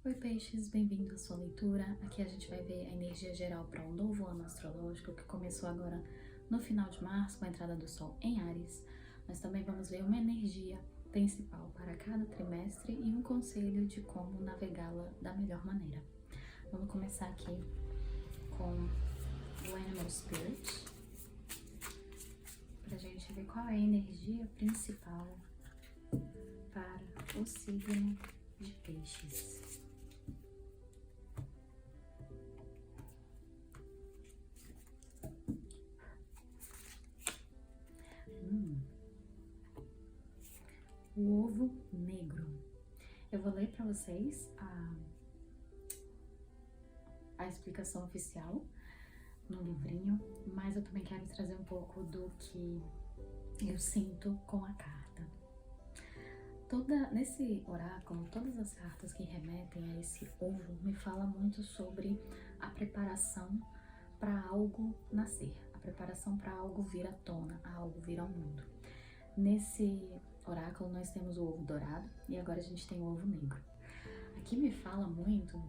Oi peixes, bem-vindo à sua leitura. Aqui a gente vai ver a energia geral para um novo ano astrológico que começou agora no final de março com a entrada do Sol em Áries. Nós também vamos ver uma energia principal para cada trimestre e um conselho de como navegá-la da melhor maneira. Vamos começar aqui com o Animal Spirit, para a gente ver qual é a energia principal para o signo de peixes. O ovo negro. Eu vou ler para vocês a explicação oficial no livrinho, mas eu também quero trazer um pouco do que eu sinto com a carta. Nesse oráculo, todas as cartas que remetem a esse ovo me falam muito sobre a preparação para algo nascer, a preparação para algo vir à tona, algo vir ao mundo. Nesse oráculo nós temos o ovo dourado e agora a gente tem o ovo negro. Aqui me fala muito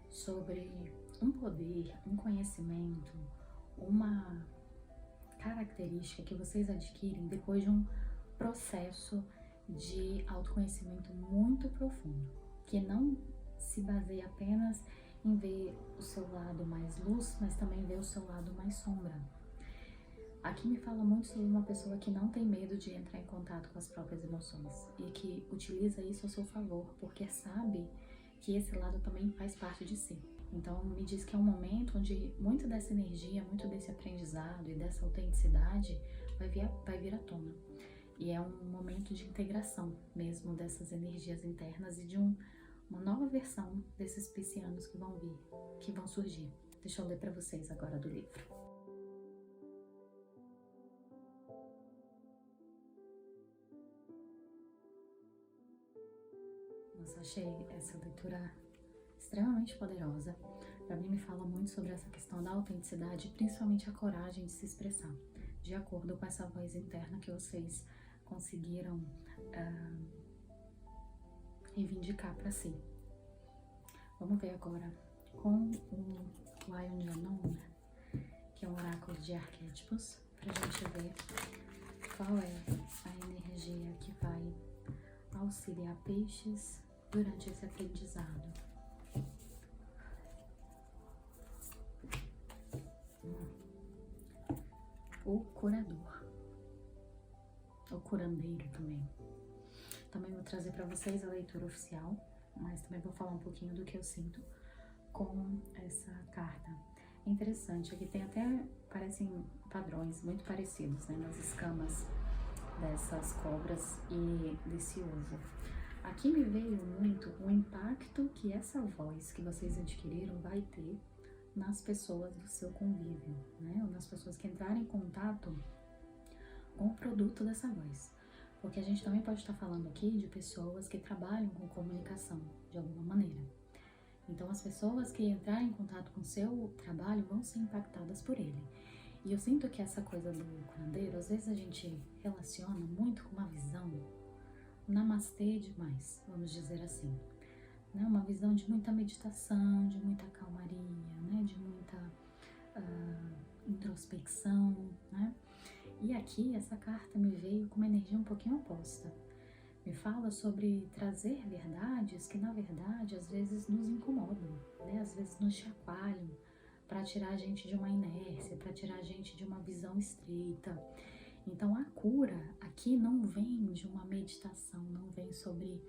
sobre um poder, um conhecimento, uma característica que vocês adquirem depois de um processo de autoconhecimento muito profundo, que não se baseia apenas em ver o seu lado mais luz, mas também ver o seu lado mais sombra. Aqui me fala muito sobre uma pessoa que não tem medo de entrar em contato com as próprias emoções e que utiliza isso a seu favor, porque sabe que esse lado também faz parte de si. Então me diz que é um momento onde muito dessa energia, muito desse aprendizado e dessa autenticidade vai vir à tona. E é um momento de integração mesmo dessas energias internas e de uma nova versão desses piscianos que vão vir, que vão surgir. Deixa eu ler para vocês agora do livro. Nossa, achei essa leitura extremamente poderosa. Para mim me fala muito sobre essa questão da autenticidade, principalmente a coragem de se expressar, de acordo com essa voz interna que vocês conseguiram reivindicar para si. Vamos ver agora com o Lion de Anon, que é um oráculo de arquétipos, para a gente ver qual é a energia que vai auxiliar peixes durante esse aprendizado. O curador, o curandeiro também. Também vou trazer para vocês a leitura oficial, mas também vou falar um pouquinho do que eu sinto com essa carta. É interessante, aqui tem até, parecem padrões muito parecidos, né, nas escamas dessas cobras e desse ovo. Aqui me veio muito o impacto que essa voz que vocês adquiriram vai ter nas pessoas do seu convívio, né? Ou nas pessoas que entrarem em contato com o produto dessa voz. Porque a gente também pode estar falando aqui de pessoas que trabalham com comunicação de alguma maneira. Então as pessoas que entrarem em contato com o seu trabalho vão ser impactadas por ele. E eu sinto que essa coisa do curandeiro, às vezes a gente relaciona muito com uma visão namastê demais, vamos dizer assim, né? Uma visão de muita meditação, de muita calmaria, né? De muita introspecção, né? E aqui essa carta me veio com uma energia um pouquinho oposta. Me fala sobre trazer verdades que na verdade às vezes nos incomodam, né? Às vezes nos chacoalham para tirar a gente de uma inércia, para tirar a gente de uma visão estreita. Então a cura aqui não vem de uma meditação, não vem sobre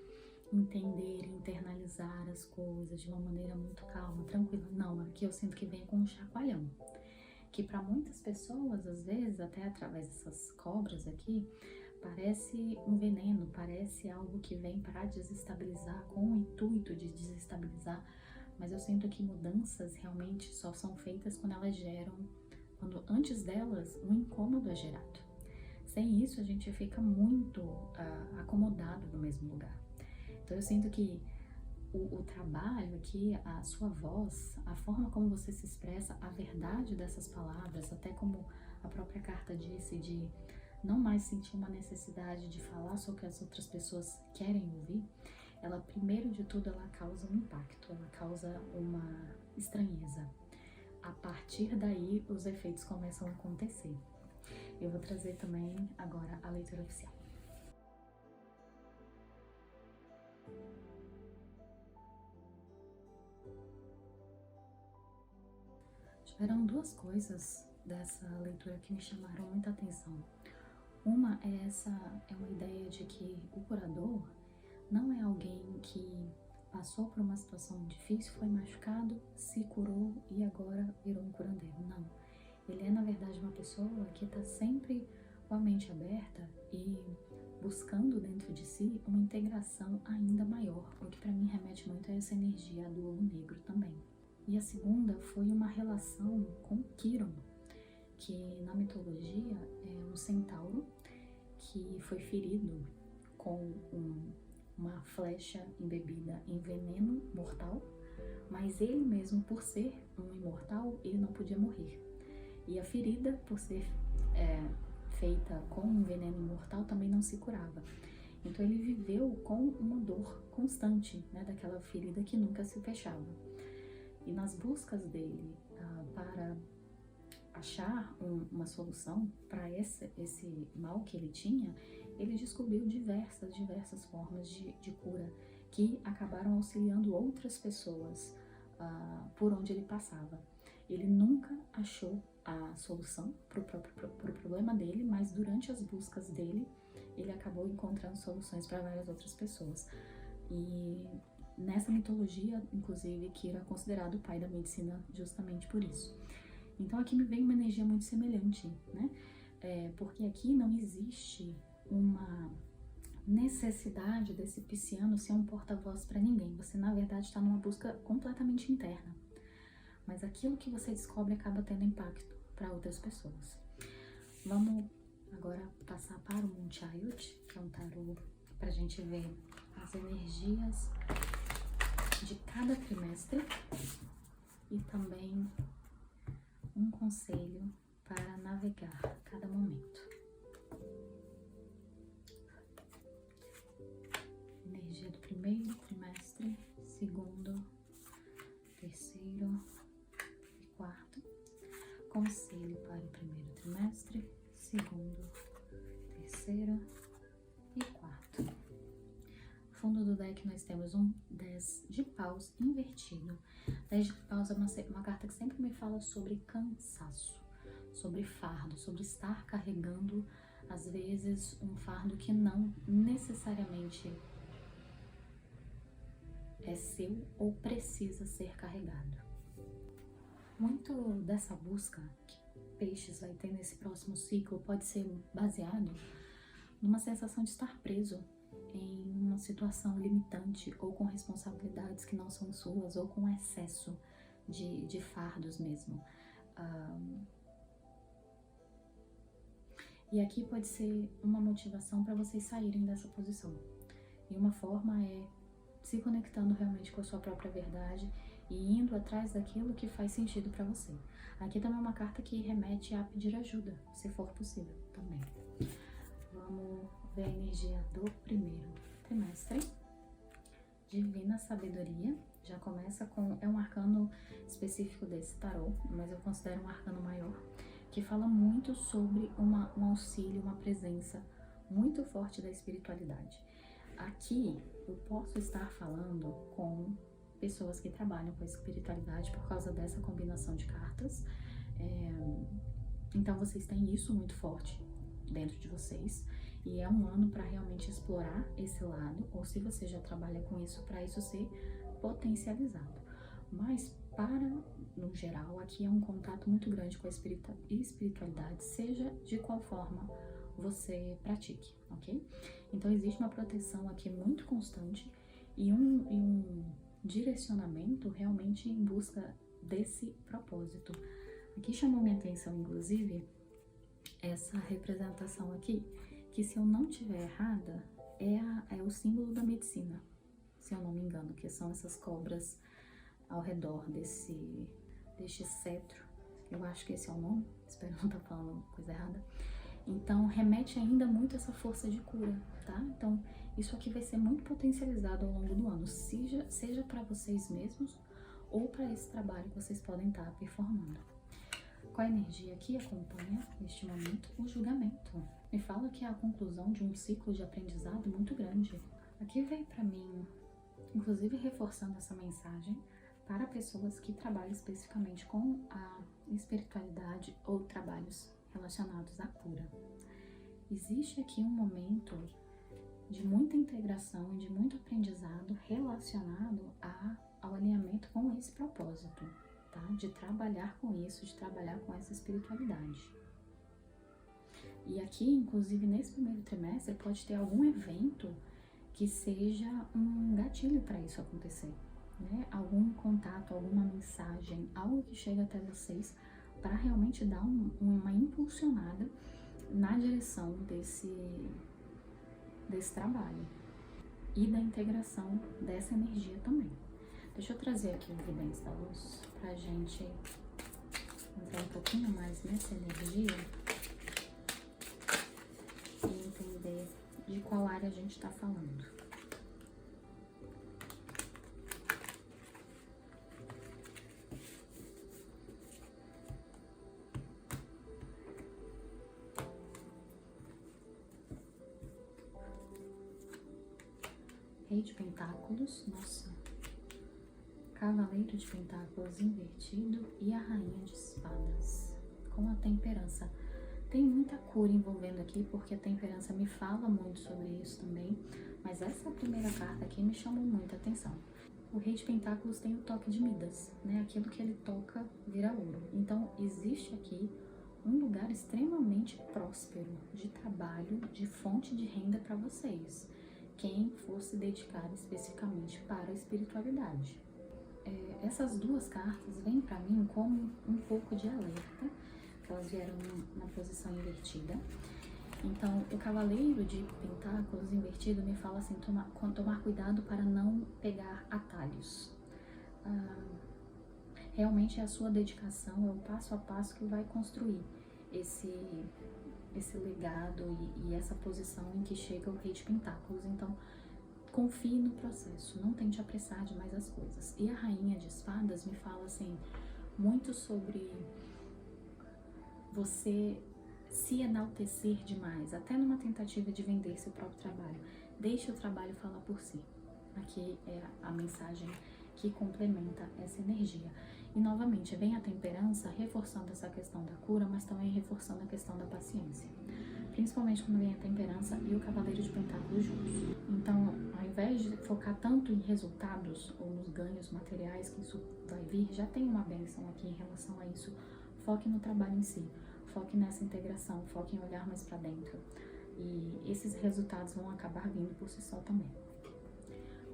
entender, internalizar as coisas de uma maneira muito calma, tranquila. Não, aqui eu sinto que vem com um chacoalhão. Que para muitas pessoas, às vezes, até através dessas cobras aqui, parece um veneno, parece algo que vem para desestabilizar, com o intuito de desestabilizar. Mas eu sinto que mudanças realmente só são feitas quando elas geram, quando antes delas um incômodo é gerado. Sem isso a gente fica muito acomodado no mesmo lugar. Então eu sinto que o trabalho aqui, a sua voz, a forma como você se expressa, a verdade dessas palavras, até como a própria carta disse, de não mais sentir uma necessidade de falar só o que as outras pessoas querem ouvir, ela, primeiro de tudo, ela causa um impacto, ela causa uma estranheza. A partir daí, os efeitos começam a acontecer. Eu vou trazer também agora a leitura oficial. Tiveram duas coisas dessa leitura que me chamaram muita atenção. Uma é uma ideia de que o curador não é alguém que passou por uma situação difícil, foi machucado, se curou e agora virou um curandeiro. Não. Ele é, na verdade, uma pessoa que está sempre com a mente aberta e buscando dentro de si uma integração ainda maior, o que para mim remete muito a essa energia do lobo negro também. E a segunda foi uma relação com Quiron, que na mitologia é um centauro que foi ferido com uma flecha embebida em veneno mortal, mas ele mesmo, por ser um imortal, ele não podia morrer. E a ferida, por ser feita com um veneno mortal, também não se curava. Então ele viveu com uma dor constante, né, daquela ferida que nunca se fechava. E nas buscas dele para achar uma solução para esse mal que ele tinha, ele descobriu diversas formas de cura que acabaram auxiliando outras pessoas por onde ele passava. Ele nunca achou a solução para o problema dele, mas durante as buscas dele, ele acabou encontrando soluções para várias outras pessoas. E nessa mitologia, inclusive, Kira é considerado o pai da medicina justamente por isso. Então aqui me vem uma energia muito semelhante, né? Porque aqui não existe uma necessidade desse pisciano ser um porta-voz para ninguém. Você, na verdade, está numa busca completamente interna. Mas aquilo que você descobre acaba tendo impacto para outras pessoas. Vamos agora passar para o Moon Chayut, que é um tarô para a gente ver as energias de cada trimestre e também um conselho para navegar cada momento. Energia do primeiro trimestre, segundo, terceiro e quarto. Conselho para o primeiro trimestre, segundo, terceiro e quarto. No fundo do deck nós temos um 10 de paus invertido. 10 de paus é uma carta que sempre me fala sobre cansaço, sobre fardo, sobre estar carregando, às vezes, um fardo que não necessariamente é seu ou precisa ser carregado. Muito dessa busca que Peixes vai ter nesse próximo ciclo pode ser baseado numa sensação de estar preso em uma situação limitante ou com responsabilidades que não são suas ou com excesso de fardos mesmo. E aqui pode ser uma motivação para vocês saírem dessa posição. E uma forma é se conectando realmente com a sua própria verdade e indo atrás daquilo que faz sentido para você. Aqui também é uma carta que remete a pedir ajuda, se for possível também. Vamos ver a energia do primeiro trimestre. Divina Sabedoria. Já começa com... é um arcano específico desse tarô, mas eu considero um arcano maior, que fala muito sobre um auxílio, uma presença muito forte da espiritualidade. Aqui eu posso estar falando com pessoas que trabalham com a espiritualidade por causa dessa combinação de cartas. Então vocês têm isso muito forte dentro de vocês e é um ano para realmente explorar esse lado, ou se você já trabalha com isso, para isso ser potencializado. Mas no geral, aqui é um contato muito grande com a espiritualidade, seja de qual forma você pratique, ok? Então existe uma proteção aqui muito constante e um direcionamento realmente em busca desse propósito. Aqui chamou minha atenção, inclusive, essa representação aqui, que se eu não estiver errada, é o símbolo da medicina, se eu não me engano, que são essas cobras ao redor deste cetro. Eu acho que esse é o nome, espero não estar falando coisa errada. Então remete ainda muito a essa força de cura, tá? Então Isso aqui vai ser muito potencializado ao longo do ano, seja para vocês mesmos ou para esse trabalho que vocês podem estar performando. Qual a energia que acompanha neste momento? O julgamento. Me fala que é a conclusão de um ciclo de aprendizado muito grande. Aqui veio para mim, inclusive reforçando essa mensagem, para pessoas que trabalham especificamente com a espiritualidade ou trabalhos relacionados à cura. Existe aqui um momento de muita integração e de muito aprendizado relacionado ao alinhamento com esse propósito, tá? De trabalhar com isso, de trabalhar com essa espiritualidade. E aqui, inclusive, nesse primeiro trimestre, pode ter algum evento que seja um gatilho para isso acontecer, né? Algum contato, alguma mensagem, algo que chega até vocês para realmente dar uma impulsionada na direção desse trabalho e da integração dessa energia também. Deixa eu trazer aqui o Evidência da Luz pra gente entrar um pouquinho mais nessa energia e entender de qual área a gente tá falando. Rei de Pentáculos, nossa, Cavaleiro de Pentáculos invertido e a Rainha de Espadas, com a Temperança. Tem muita cura envolvendo aqui, porque a Temperança me fala muito sobre isso também, mas essa primeira carta aqui me chamou muita atenção. O Rei de Pentáculos tem o toque de Midas, né? Aquilo que ele toca vira ouro. Então, existe aqui um lugar extremamente próspero de trabalho, de fonte de renda para vocês, quem for se dedicar especificamente para a espiritualidade. Essas duas cartas vêm para mim como um pouco de alerta, que elas vieram na posição invertida. Então, o Cavaleiro de Pentáculos invertido me fala assim, tomar cuidado para não pegar atalhos. Realmente é a sua dedicação, é o passo a passo que vai construir esse legado e essa posição em que chega o Rei de Pentáculos. Então, confie no processo, não tente apressar demais as coisas. E a Rainha de Espadas me fala assim, muito sobre você se enaltecer demais, até numa tentativa de vender seu próprio trabalho. Deixe o trabalho falar por si. Aqui é a mensagem que complementa essa energia. E novamente, vem a Temperança reforçando essa questão da cura, mas também reforçando a questão da paciência. Principalmente quando vem a Temperança e o Cavaleiro de Pentáculos juntos. Então, ao invés de focar tanto em resultados ou nos ganhos materiais que isso vai vir, já tem uma bênção aqui em relação a isso. Foque no trabalho em si, foque nessa integração, foque em olhar mais para dentro. E esses resultados vão acabar vindo por si só também.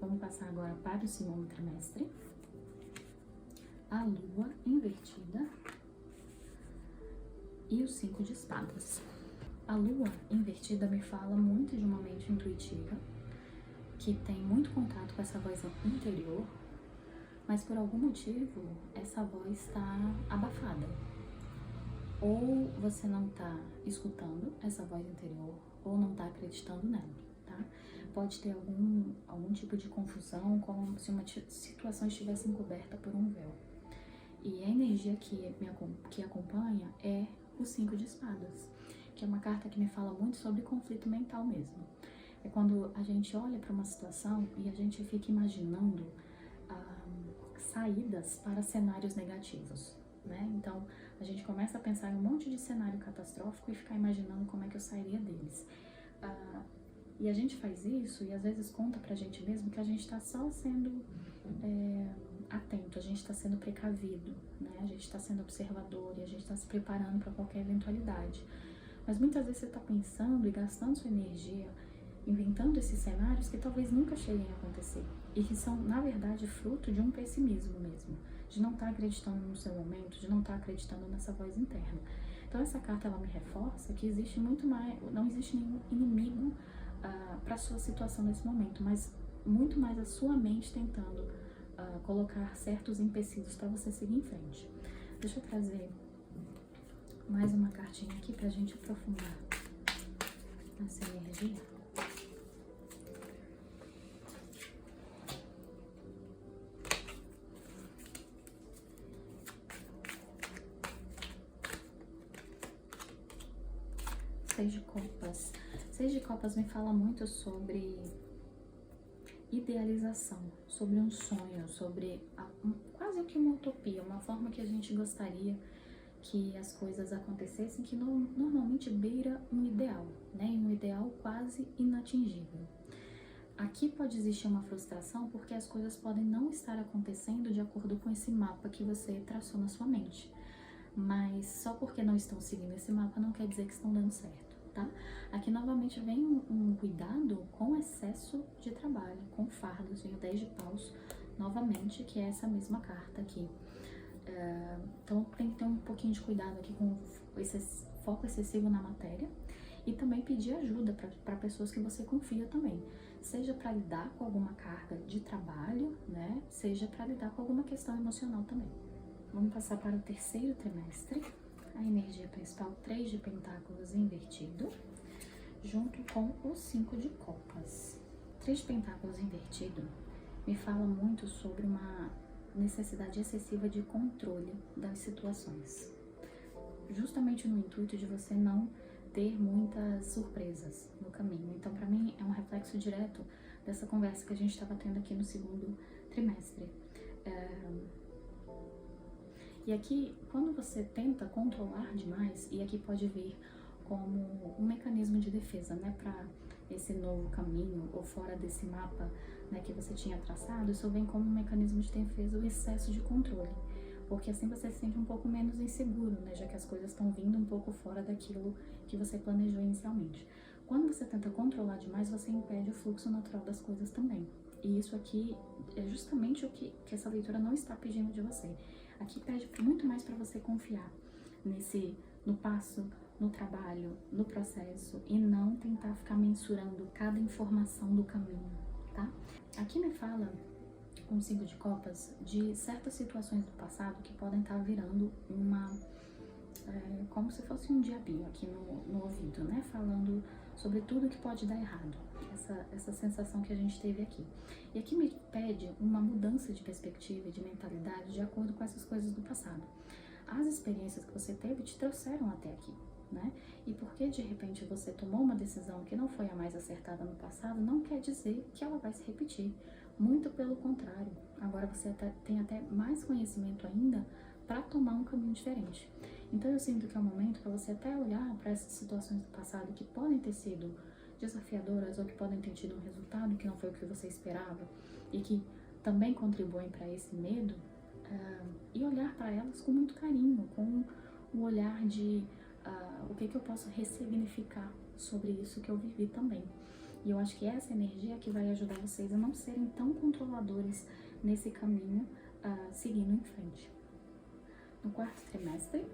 Vamos passar agora para o segundo trimestre. A Lua invertida e o 5 de Espadas. A Lua invertida me fala muito de uma mente intuitiva, que tem muito contato com essa voz interior, mas por algum motivo essa voz está abafada. Ou você não está escutando essa voz interior, ou não está acreditando nela, tá? Pode ter algum tipo de confusão, como se uma situação estivesse encoberta por um véu. E a energia que acompanha é o 5 de Espadas, que é uma carta que me fala muito sobre conflito mental mesmo. É quando a gente olha para uma situação e a gente fica imaginando saídas para cenários negativos, né? Então, a gente começa a pensar em um monte de cenário catastrófico e ficar imaginando como é que eu sairia deles. E a gente faz isso e às vezes conta pra gente mesmo que a gente tá só sendo atento, a gente está sendo precavido, né? A gente está sendo observador e a gente está se preparando para qualquer eventualidade. Mas muitas vezes você está pensando e gastando sua energia, inventando esses cenários que talvez nunca cheguem a acontecer e que são, na verdade, fruto de um pessimismo mesmo, de não estar acreditando no seu momento, de não estar acreditando nessa voz interna. Então essa carta ela me reforça que existe muito mais, não existe nenhum inimigo para sua situação nesse momento, mas muito mais a sua mente tentando colocar certos empecilhos para você seguir em frente. Deixa eu trazer mais uma cartinha aqui pra gente aprofundar essa energia. Seis de Copas. Seis de Copas me fala muito sobre idealização, sobre um sonho, sobre quase que uma utopia, uma forma que a gente gostaria que as coisas acontecessem, que normalmente beira um ideal, né? Um ideal quase inatingível. Aqui pode existir uma frustração porque as coisas podem não estar acontecendo de acordo com esse mapa que você traçou na sua mente. Mas só porque não estão seguindo esse mapa não quer dizer que estão dando certo, tá? Aqui novamente vem um cuidado com excesso de trabalho, com fardos, vem o 10 de paus novamente, que é essa mesma carta aqui. Então tem que ter um pouquinho de cuidado aqui com esse foco excessivo na matéria e também pedir ajuda para pessoas que você confia também, seja para lidar com alguma carga de trabalho, né? Seja para lidar com alguma questão emocional também. Vamos passar para o terceiro trimestre. A energia principal, 3 de pentáculos invertido, junto com o 5 de copas. 3 de pentáculos invertido me fala muito sobre uma necessidade excessiva de controle das situações, justamente no intuito de você não ter muitas surpresas no caminho. Então, para mim, é um reflexo direto dessa conversa que a gente estava tendo aqui no segundo trimestre. E aqui, quando você tenta controlar demais, e aqui pode vir como um mecanismo de defesa, né, para esse novo caminho ou fora desse mapa, né, que você tinha traçado, isso vem como um mecanismo de defesa o excesso de controle, porque assim você se sente um pouco menos inseguro, né, já que as coisas estão vindo um pouco fora daquilo que você planejou inicialmente. Quando você tenta controlar demais, você impede o fluxo natural das coisas também. E isso aqui é justamente o que essa leitura não está pedindo de você. Aqui pede muito mais para você confiar no passo, no trabalho, no processo e não tentar ficar mensurando cada informação do caminho, tá? Aqui me fala, com o 5 de copas, de certas situações do passado que podem estar virando como se fosse um diabinho aqui no ouvido, né? Falando sobre tudo que pode dar errado. Essa sensação que a gente teve aqui. E aqui me pede uma mudança de perspectiva e de mentalidade de acordo com essas coisas do passado. As experiências que você teve te trouxeram até aqui, né? E porque de repente você tomou uma decisão que não foi a mais acertada no passado, não quer dizer que ela vai se repetir. Muito pelo contrário. Agora você tem até mais conhecimento ainda para tomar um caminho diferente. Então eu sinto que é o momento para você até olhar para essas situações do passado que podem ter sido desafiadoras ou que podem ter tido um resultado que não foi o que você esperava e que também contribuem para esse medo, e olhar para elas com muito carinho, com o olhar de o que eu posso ressignificar sobre isso que eu vivi também. E eu acho que essa energia que vai ajudar vocês a não serem tão controladores nesse caminho, seguindo em frente. No quarto trimestre,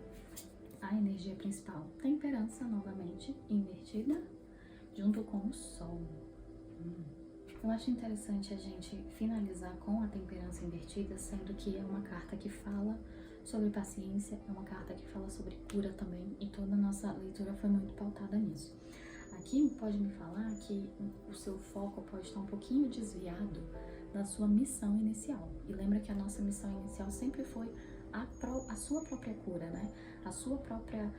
a energia principal, temperança novamente invertida, junto com o sol. Eu acho interessante a gente finalizar com a temperança invertida, sendo que é uma carta que fala sobre paciência, é uma carta que fala sobre cura também, e toda a nossa leitura foi muito pautada nisso. Aqui pode me falar que o seu foco pode estar um pouquinho desviado da sua missão inicial. E lembra que a nossa missão inicial sempre foi a sua própria cura, né? A sua própria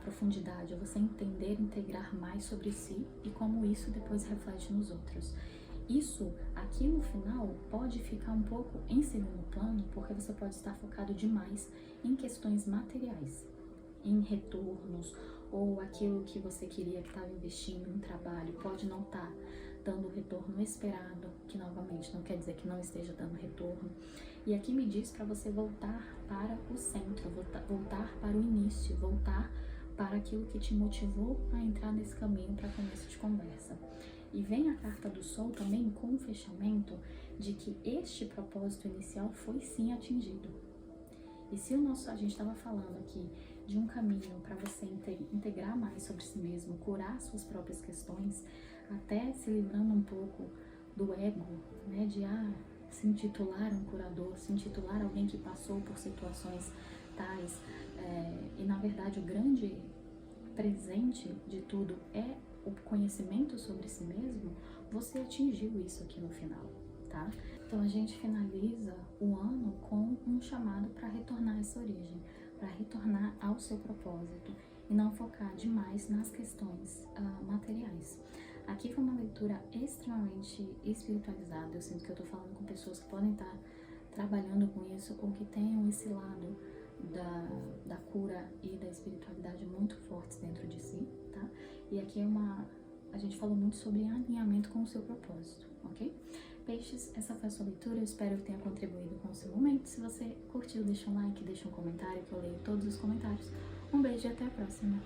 profundidade, você entender, integrar mais sobre si e como isso depois reflete nos outros. Isso aqui no final pode ficar um pouco em segundo plano, porque você pode estar focado demais em questões materiais, em retornos, ou aquilo que você queria que estava investindo em trabalho pode não estar dando o retorno esperado, que novamente não quer dizer que não esteja dando retorno. E aqui me diz para você voltar para o centro, voltar para o início, voltar para aquilo que te motivou a entrar nesse caminho para começo de conversa. E vem a carta do Sol também com um fechamento de que este propósito inicial foi sim atingido. E se a gente estava falando aqui de um caminho para você integrar mais sobre si mesmo, curar suas próprias questões, até se livrando um pouco do ego, né, de se intitular um curador, se intitular alguém que passou por situações tais, e na verdade o grande presente de tudo é o conhecimento sobre si mesmo. Você atingiu isso aqui no final, tá? Então a gente finaliza o ano com um chamado para retornar a essa origem, para retornar ao seu propósito e não focar demais nas questões materiais. Aqui foi uma leitura extremamente espiritualizada. Eu sinto que eu tô falando com pessoas que podem estar trabalhando com isso ou que tenham esse lado da cura e da espiritualidade muito fortes dentro de si, tá? E aqui a gente falou muito sobre alinhamento com o seu propósito, ok? Peixes, essa foi a sua leitura, eu espero que tenha contribuído com o seu momento. Se você curtiu, deixa um like, deixa um comentário, que eu leio todos os comentários. Um beijo e até a próxima!